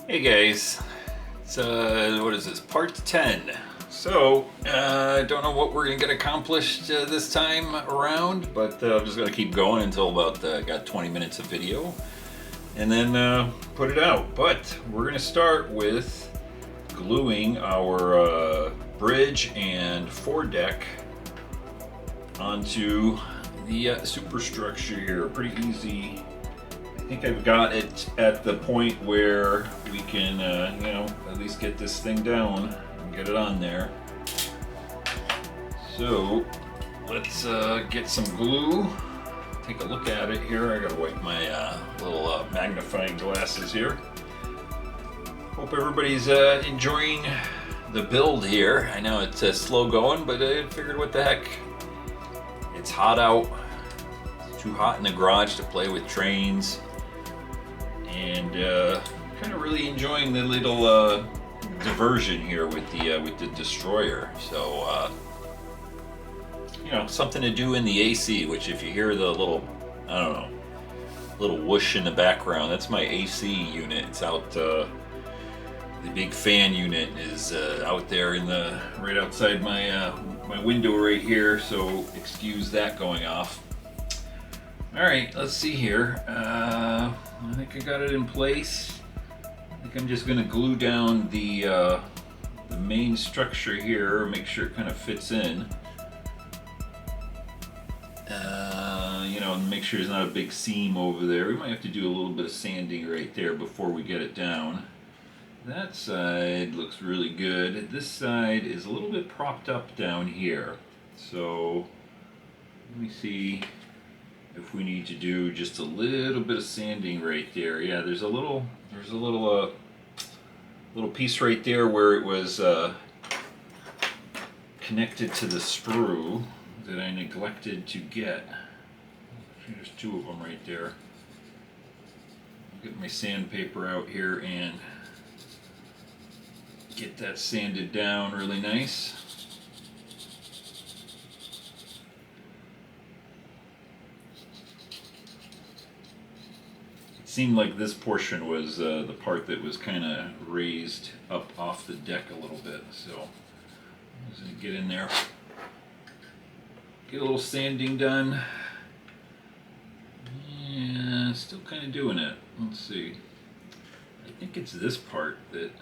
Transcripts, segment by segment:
Hey guys, it's what is this, part 10. So, I don't know what we're gonna get accomplished this time around, but I'm just gonna keep going until about got 20 minutes of video, and then put it out. But we're gonna start with gluing our bridge and foredeck onto the superstructure here. Pretty easy. I think I've got it at the point where we can, at least get this thing down and get it on there. So let's get some glue. Take a look at it here. I gotta wipe my little magnifying glasses here. Hope everybody's enjoying the build here. I know it's slow going, but I figured what the heck. It's hot out. It's too hot in the garage to play with trains. And kind of really enjoying the little diversion here with the destroyer. So something to do in the AC. Which, if you hear the little, I don't know, little whoosh in the background, that's my AC unit. It's out. The big fan unit is out there in the right outside my my window right here. So excuse that going off. All right, let's see here. I think I got it in place. I think I'm just gonna glue down the main structure here, make sure it kind of fits in. And make sure there's not a big seam over there. We might have to do a little bit of sanding right there before we get it down. That side looks really good. This side is a little bit propped up down here. So let me see if we need to do just a little bit of sanding right there. Yeah, there's a little piece right there where it was connected to the sprue that I neglected to get. There's two of them right there. I'll get my sandpaper out here and get that sanded down really nice. Seemed like this portion was the part that was kind of raised up off the deck a little bit, so I'm just going to get in there, get a little sanding done. Yeah, still kind of doing it. Let's see. I think it's this part that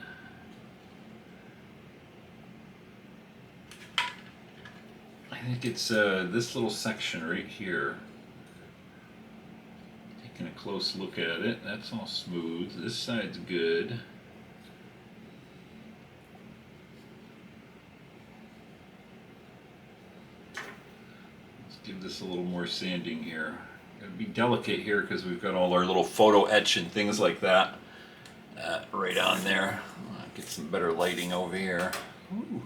I think it's this little section right here. Taking a close look at it, that's all smooth. This side's good. Let's give this a little more sanding here. Gotta be delicate here because we've got all our little photo etch and things like that right on there. Get some better lighting over here. Ooh.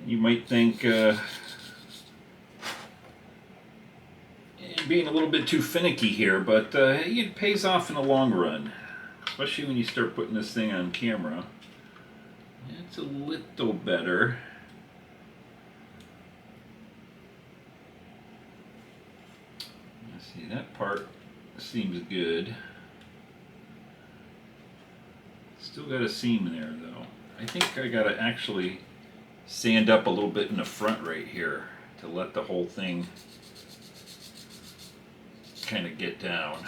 You might think being a little bit too finicky here, but it pays off in the long run, especially when you start putting this thing on camera. It's a little better. Let's see, that part seems good. Still got a seam there though. I think I gotta actually sand up a little bit in the front right here to let the whole thing kind of get down.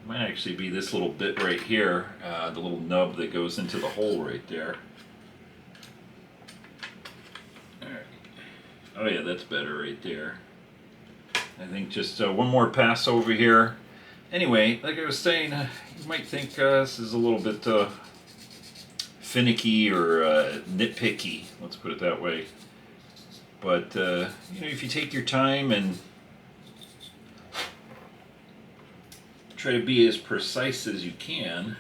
Might actually be this little bit right here, the little nub that goes into the hole right there. All right. Oh yeah, that's better right there. I think just one more pass over here. Anyway, like I was saying, you might think this is a little bit finicky or nitpicky, let's put it that way. But if you take your time and try to be as precise as you can,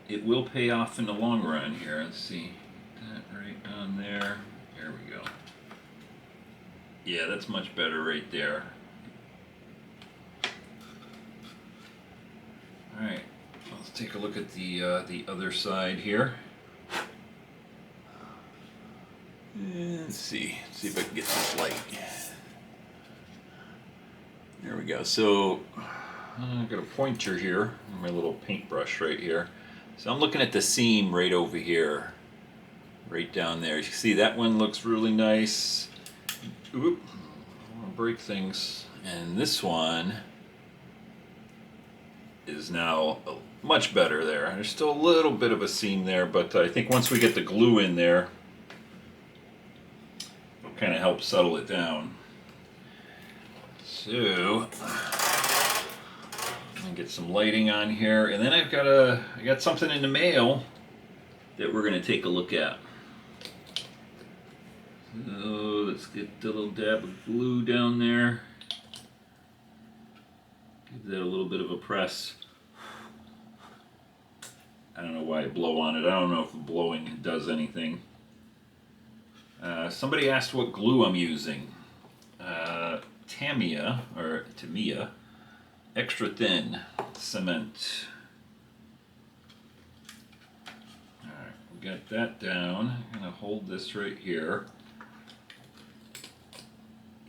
it will pay off in the long run here. Let's see, that right on there. There we go. Yeah, that's much better right there. All right. take a look at the other side here. Let's see if I can get this light. There we go. So I've got a pointer here, my little paintbrush right here. So I'm looking at the seam right over here, right down there. You can see that one looks really nice. Oop, I want to break things. And this one is now much better there. There's still a little bit of a seam there, but I think once we get the glue in there, it'll kind of help settle it down. So I'm gonna get some lighting on here, and then I got something in the mail that we're gonna take a look at. So let's get the little dab of glue down there. Give that a little bit of a press. I don't know why I blow on it. I don't know if blowing does anything. Somebody asked what glue I'm using. Tamiya, extra thin cement. Alright, we got that down. I'm going to hold this right here.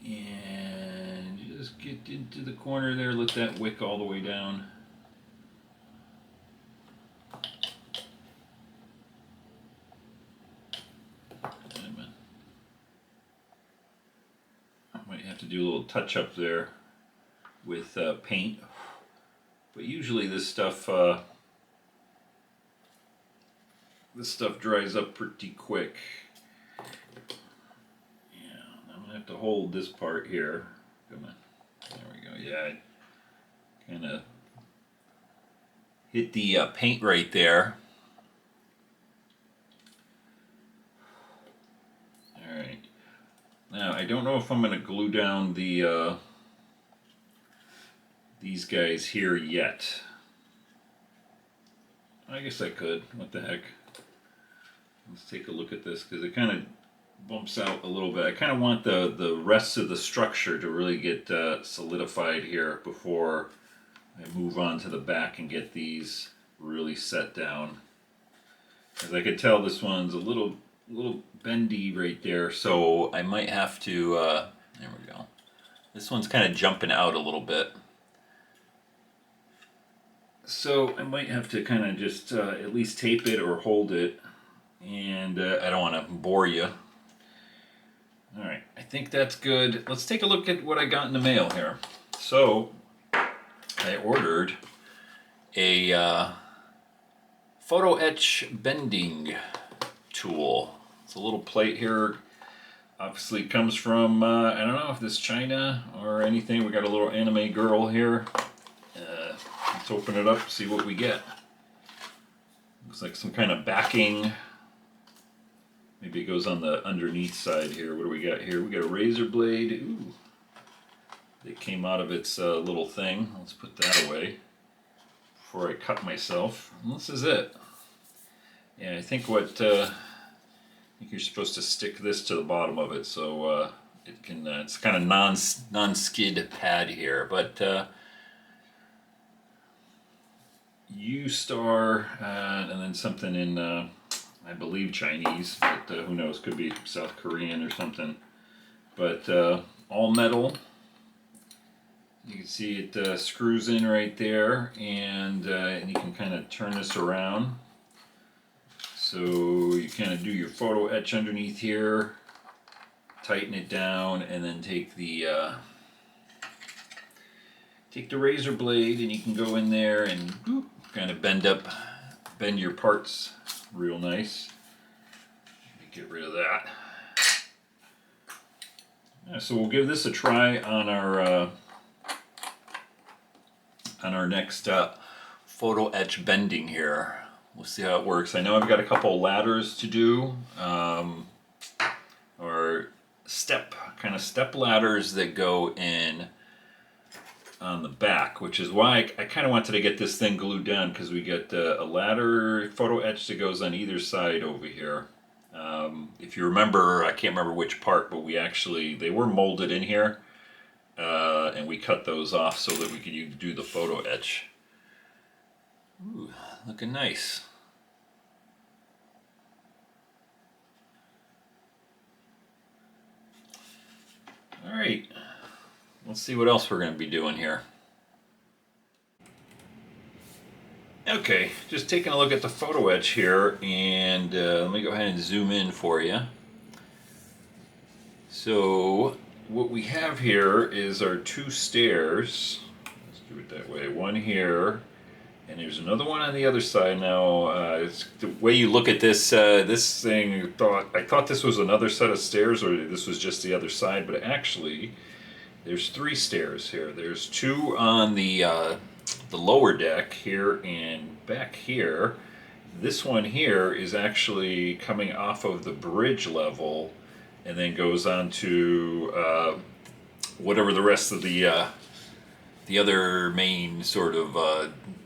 And just get into the corner there, let that wick all the way down. To do a little touch up there with paint, but usually this stuff dries up pretty quick. Yeah, I'm gonna have to hold this part here. Come on, there we go. Yeah, I kind of hit the paint right there. All right. Now, I don't know if I'm going to glue down these guys here yet. I guess I could. What the heck? Let's take a look at this because it kind of bumps out a little bit. I kind of want the rest of the structure to really get solidified here before I move on to the back and get these really set down. As I could tell, this one's a little bendy right there, so I might have to, there we go. This one's kind of jumping out a little bit. So I might have to kind of just at least tape it or hold it, and I don't want to bore you. Alright, I think that's good. Let's take a look at what I got in the mail here. So, I ordered a photo etch bending tool. It's a little plate here. Obviously comes from, I don't know if this is China or anything. We got a little anime girl here. Let's open it up, see what we get. Looks like some kind of backing. Maybe it goes on the underneath side here. What do we got here? We got a razor blade. Ooh. It came out of its little thing. Let's put that away before I cut myself. And this is it. Yeah, I think I think you're supposed to stick this to the bottom of it so it can, it's kind of non-skid pad here, but U-Star and then something in, I believe Chinese, but who knows, could be South Korean or something. But all metal. You can see it screws in right there, and you can kind of turn this around. So you kind of do your photo etch underneath here, tighten it down, and then take the razor blade, and you can go in there and kind of bend your parts real nice. Get rid of that. Yeah, so we'll give this a try on our next photo etch bending here. We'll see how it works. I know I've got a couple ladders to do, or step ladders that go in on the back, which is why I kind of wanted to get this thing glued down, because we get a ladder photo etch that goes on either side over here. If you remember, I can't remember which part, but they were molded in here, and we cut those off so that we could do the photo etch. Ooh, looking nice. All right, let's see what else we're going to be doing here. Okay, just taking a look at the photo etch here, and let me go ahead and zoom in for you. So what we have here is our two stairs. Let's do it that way. One here, and there's another one on the other side. Now, it's the way you look at this this thing. I thought this was another set of stairs, or this was just the other side. But actually, there's three stairs here. There's two on the lower deck here and back here. This one here is actually coming off of the bridge level, and then goes on to whatever the rest of the other main sort of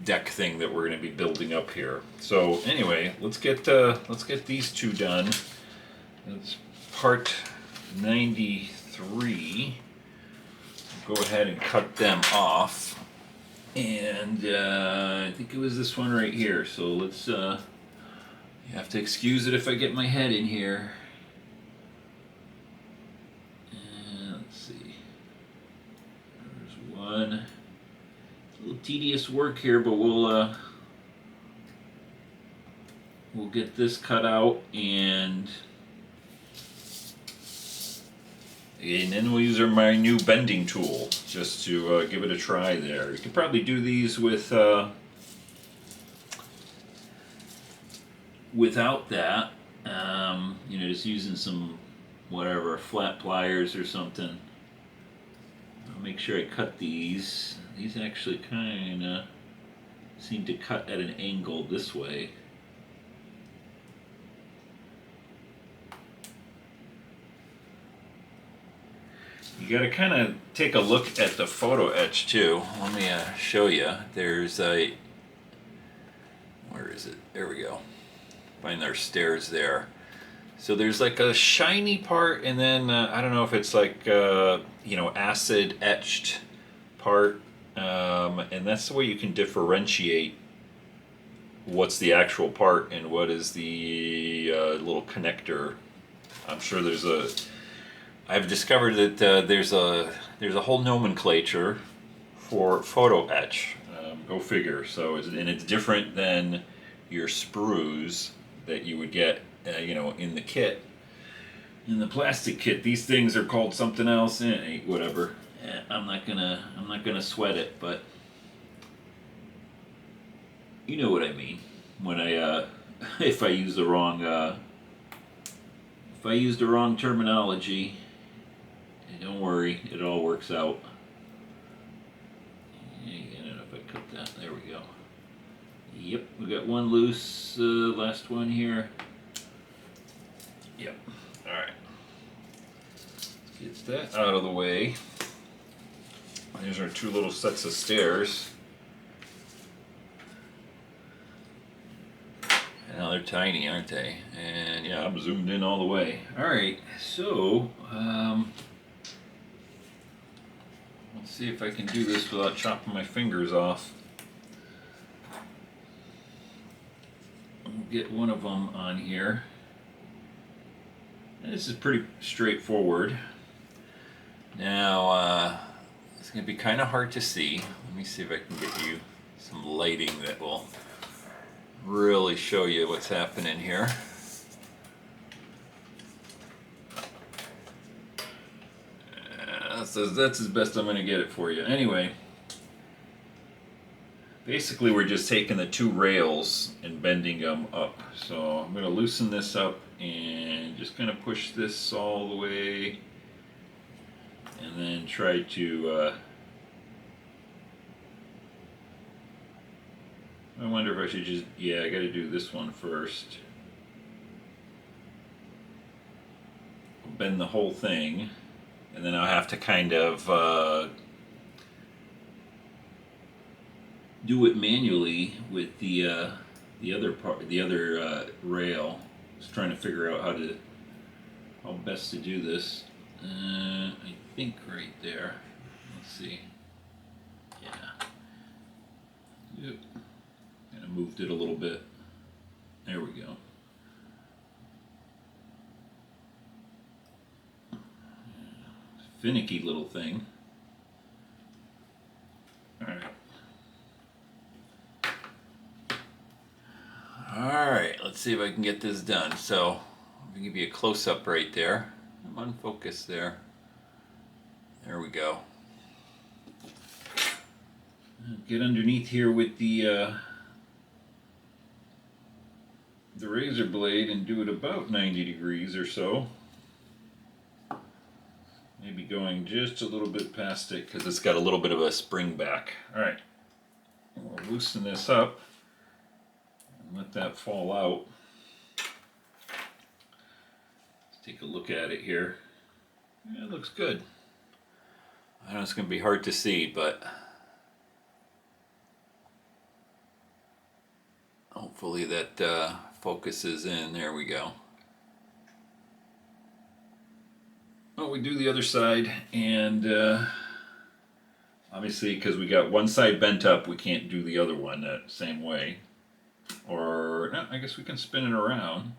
deck thing that we're going to be building up here. So anyway, let's get these two done. That's part 93. Go ahead and cut them off, and I think it was this one right here. So let's. You have to excuse it if I get my head in here. One. It's a little tedious work here, but we'll get this cut out, and then we'll use my new bending tool just to give it a try there. You could probably do these with without that, you know, just using some whatever flat pliers or something. I'll make sure I cut these. These actually kind of seem to cut at an angle this way. You got to kind of take a look at the photo etch too. Let me show you. There's a, where is it? There we go. Find our stairs there. So there's like a shiny part, and then I don't know if it's like you know, acid etched part, and that's the way you can differentiate what's the actual part and what is the little connector. I'm sure there's a. I've discovered that there's a whole nomenclature for photo etch. Go figure. So it's different than your sprues that you would get. You know, in the kit, in the plastic kit. These things are called something else. Whatever. I'm not gonna sweat it, but you know what I mean when I if I use the wrong terminology. Don't worry, it all works out. And if I cut that, there we go. Yep, we got one loose. Last one here. Yep. All right. Let's get that out of the way. Here's our two little sets of stairs. And now they're tiny, aren't they? And yeah, I'm zoomed in all the way. All right. So let's see if I can do this without chopping my fingers off. We'll get one of them on here. This is pretty straightforward. Now, it's going to be kind of hard to see. Let me see if I can get you some lighting that will really show you what's happening here. That's as best I'm going to get it for you. Anyway, basically we're just taking the two rails and bending them up. So I'm going to loosen this up and just kind of push this all the way, and then try to I wonder if I should just, yeah, I got to do this one first. Bend the whole thing, and then I'll have to kind of do it manually with the other part, the other rail. Just trying to figure out how best to do this. I think right there. Let's see. Yeah. Yep. Gonna moved it a little bit. There we go. Finicky little thing. Alright. Alright, let's see if I can get this done. So, I'll give you a close-up right there. I'm unfocused there. There we go. Get underneath here with the razor blade and do it about 90 degrees or so. Maybe going just a little bit past it because it's got a little bit of a spring back. Alright, we'll loosen this up and let that fall out. Let's take a look at it here. Yeah, it looks good. I know it's going to be hard to see, but hopefully that focuses in. There we go. Well, we do the other side, and obviously because we got one side bent up, we can't do the other one that same way. Or, no, I guess we can spin it around.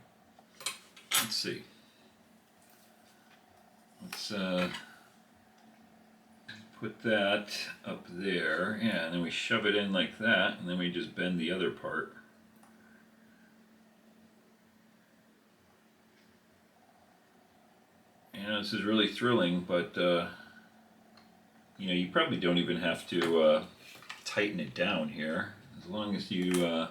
Let's see. Let's put that up there. Yeah, and then we shove it in like that, and then we just bend the other part. You know, this is really thrilling, but you know, you probably don't even have to tighten it down here. As long as you let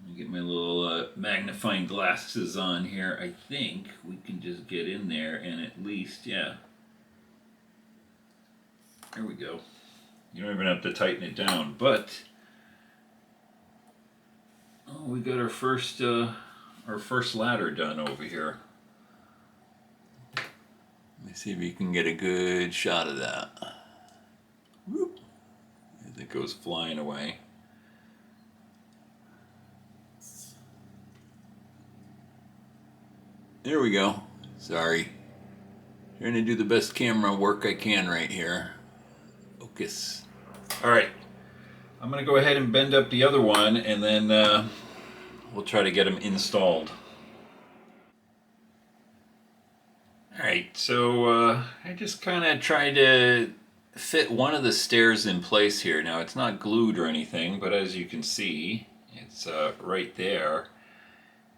me get my little magnifying glasses on here, I think we can just get in there and at least, yeah. There we go. You don't even have to tighten it down, but oh, we got our first ladder done over here. Let me see if you can get a good shot of that. Whoop. As it goes flying away. There we go. Sorry. Trying to do the best camera work I can right here. Focus. Alright. I'm going to go ahead and bend up the other one, and then we'll try to get them installed. Alright, so I just kind of tried to fit one of the stairs in place here. Now, it's not glued or anything, but as you can see, it's right there.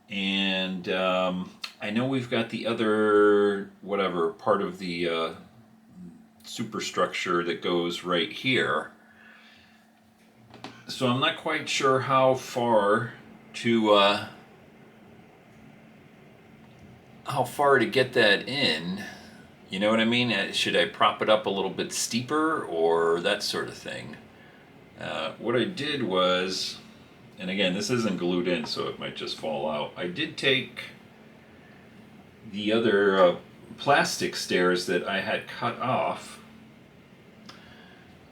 And I know we've got the other, whatever, part of the superstructure that goes right here. So I'm not quite sure how far to get that in. You know what I mean? Should I prop it up a little bit steeper or that sort of thing? What I did was, and again, this isn't glued in, so it might just fall out. I did take the other plastic stairs that I had cut off,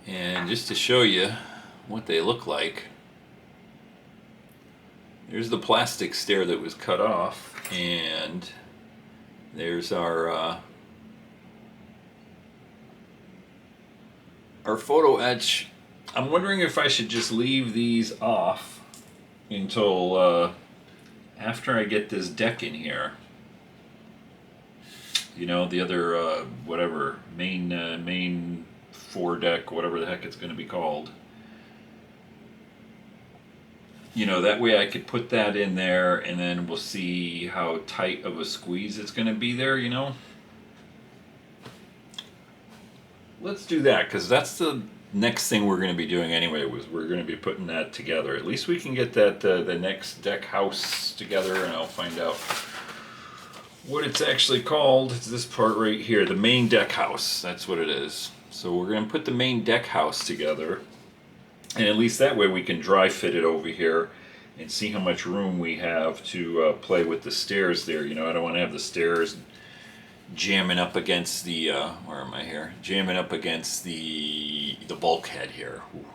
and just to show you what they look like, there's the plastic stair that was cut off, and there's our photo etch. I'm wondering if I should just leave these off until after I get this deck in here. You know, the other whatever main foredeck, whatever the heck it's going to be called. You know, that way I could put that in there, and then we'll see how tight of a squeeze it's going to be there, you know? Let's do that, because that's the next thing we're going to be doing anyway, was we're going to be putting that together. At least we can get that the next deck house together, and I'll find out what it's actually called. It's this part right here, the main deck house. That's what it is. So we're going to put the main deck house together. And at least that way we can dry fit it over here and see how much room we have to play with the stairs there. You know, I don't want to have the stairs jamming up against the, where am I here? Jamming up against the bulkhead here. Ooh,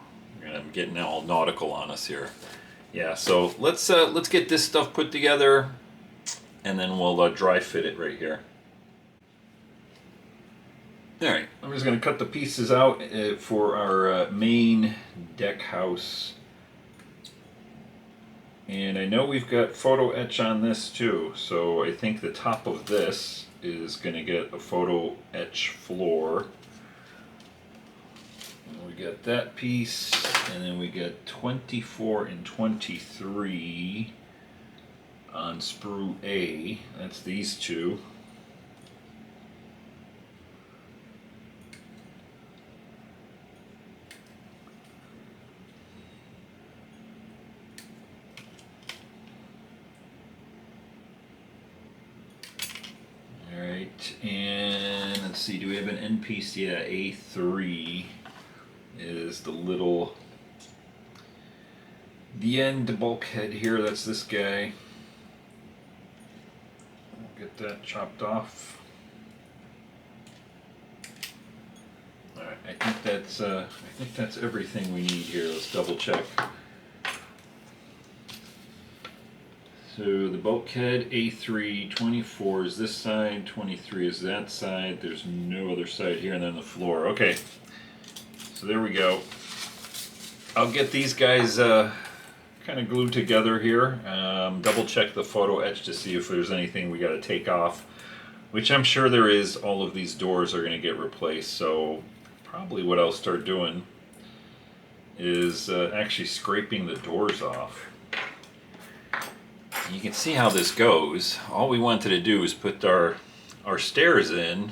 I'm getting all nautical on us here. Yeah, so let's get this stuff put together, and then we'll dry fit it right here. Alright, I'm just going to cut the pieces out for our main deck house And I know we've got photo etch on this too, so I think the top of this is going to get a photo etch floor. And we got that piece, and then we got 24 and 23 on sprue A. That's these two. Alright, and let's see, do we have an end piece? Yeah, A3 is the end bulkhead here. That's this guy. We'll get that chopped off. Alright, I think that's everything we need here. Let's double check. So the bulkhead A3, 24 is this side, 23 is that side. There's no other side here, and then the floor. Okay, so there we go. I'll get these guys kind of glued together here. Double check the photo etch to see if there's anything we got to take off, which I'm sure there is. All of these doors are going to get replaced, so probably what I'll start doing is actually scraping the doors off. You can see how this goes. All we wanted to do is put our stairs in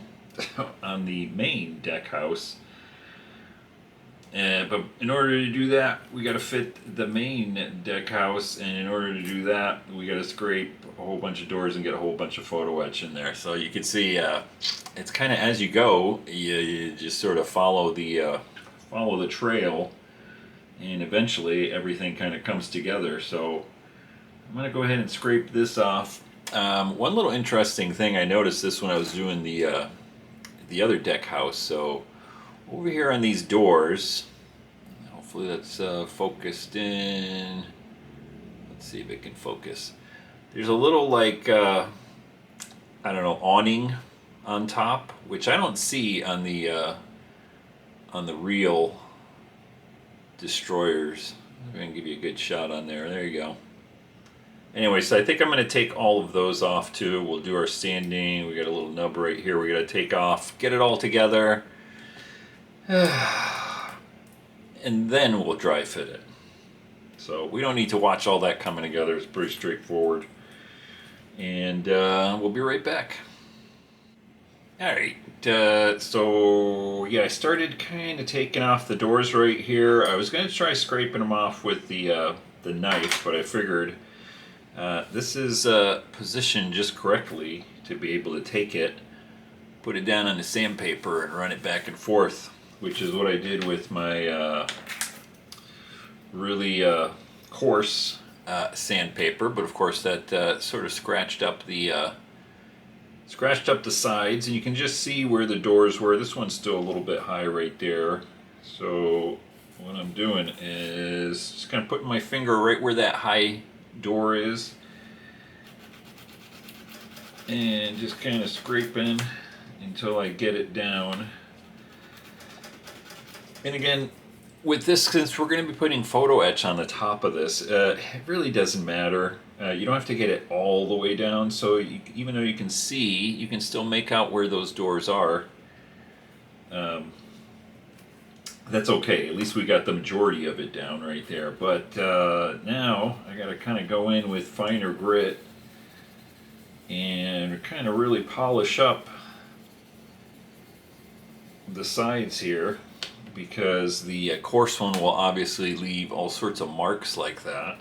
on the main deck house. But in order to do that, we got to fit the main deck house, and in order to do that, we got to scrape a whole bunch of doors and get a whole bunch of photo etch in there. So you can see it's kind of as you go. You just sort of follow the trail, and eventually everything kind of comes together. So I'm going to go ahead and scrape this off. One little interesting thing I noticed this when I was doing the other deck house. So over here on these doors, hopefully that's focused in. Let's see if it can focus. There's a little like I don't know, awning on top, which I don't see on the real destroyers. I'm going to give you a good shot on there. There you go. Anyway, so I think I'm going to take all of those off too. We'll do our sanding. We got a little nub right here we got to take off. Get it all together. And then we'll dry fit it. So we don't need to watch all that coming together. It's pretty straightforward. And we'll be right back. Alright, so yeah, I started kind of taking off the doors right here. I was going to try scraping them off with the knife, but I figured this is positioned just correctly to be able to take it, put it down on the sandpaper, and run it back and forth, which is what I did with my really coarse sandpaper. But of course, that sort of scratched up the sides, and you can just see where the doors were. This one's still a little bit high right there. So what I'm doing is just kind of putting my finger right where that high door is, and just kind of scraping until I get it down. And again, with this, since we're going to be putting photo etch on the top of this, it really doesn't matter. You don't have to get it all the way down, so even though you can see, you can still make out where those doors are. That's okay. At least we got the majority of it down right there. But now I got to kind of go in with finer grit and kind of really polish up the sides here, because the coarse one will obviously leave all sorts of marks like that.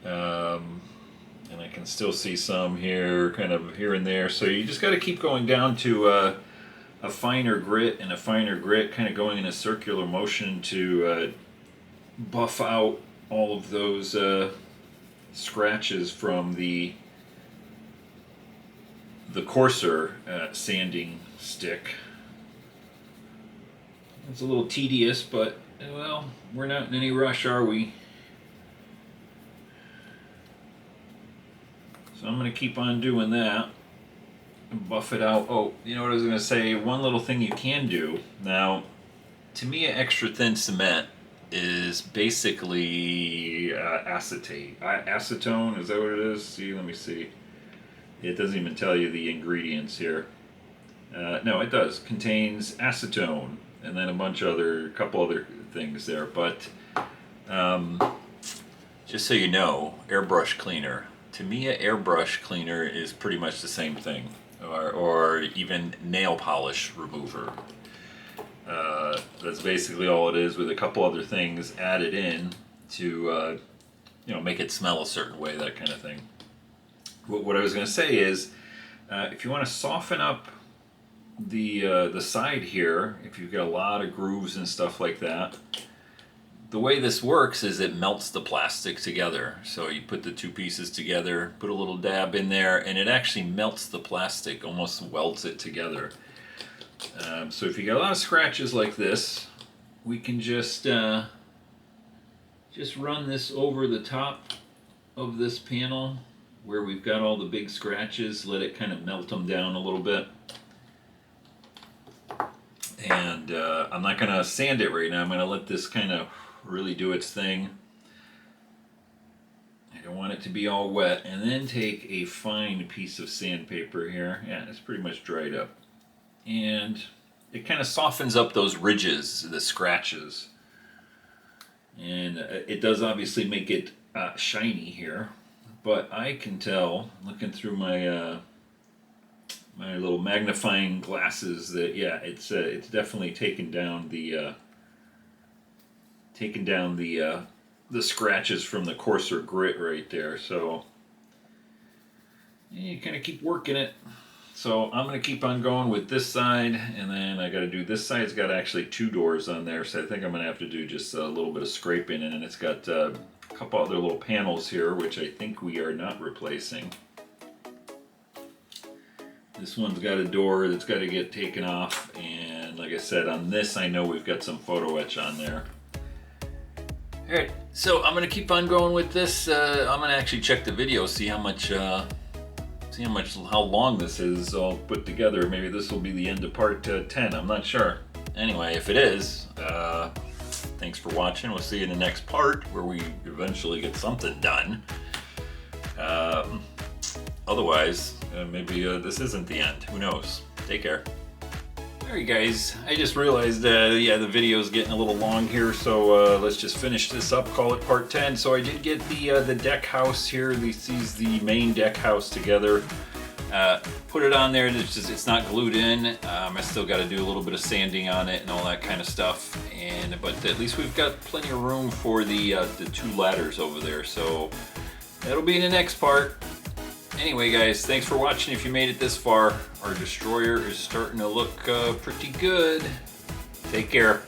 And I can still see some here, kind of here and there. So you just got to keep going down to a finer grit and a finer grit, kind of going in a circular motion to buff out all of those scratches from the coarser sanding stick. It's a little tedious, but well, we're not in any rush, are we? So I'm going to keep on doing that and buff it out. Oh, you know what I was going to say? One little thing you can do. Now, Tamiya extra thin cement is basically acetate. Acetone, is that what it is? See, let me see. It doesn't even tell you the ingredients here. No, it does. Contains acetone and then a couple other things there. But just so you know, airbrush cleaner. Tamiya airbrush cleaner is pretty much the same thing, or even nail polish remover. That's basically all it is, with a couple other things added in to make it smell a certain way, that kind of thing. What I was going to say is, if you want to soften up the side here, if you've got a lot of grooves and stuff like that, the way this works is it melts the plastic together. So you put the two pieces together, put a little dab in there, and it actually melts the plastic, almost welds it together. So if you got a lot of scratches like this, we can just run this over the top of this panel where we've got all the big scratches, let it kind of melt them down a little bit. And I'm not going to sand it right now. I'm going to let this kind of really do its thing. I don't want it to be all wet. And then take a fine piece of sandpaper here. Yeah, it's pretty much dried up. And it kind of softens up those ridges, the scratches. And it does obviously make it shiny here. But I can tell, looking through my my little magnifying glasses, that yeah, it's definitely taken down the scratches from the coarser grit right there. So you kind of keep working it. So I'm going to keep on going with this side, and then I got to do this side's got actually two doors on there, so I think I'm going to have to do just a little bit of scraping, and it's got a couple other little panels here, which I think we are not replacing. This one's got a door that's got to get taken off, and like I said, on this I know we've got some photo etch on there. Alright, so I'm going to keep on going with this. I'm going to actually check the video, see how long this is all put together. Maybe this will be the end of part 10, I'm not sure. Anyway, if it is, thanks for watching. We'll see you in the next part where we eventually get something done. Otherwise, maybe this isn't the end. Who knows? Take care. Alright guys, I just realized yeah, the video is getting a little long here, so let's just finish this up, call it part 10. So I did get the deck house here, these the main deck house together. Put it on there, and it's not glued in. I still got to do a little bit of sanding on it and all that kind of stuff. But at least we've got plenty of room for the two ladders over there. So that'll be in the next part. Anyway guys, thanks for watching. If you made it this far, our destroyer is starting to look pretty good. Take care.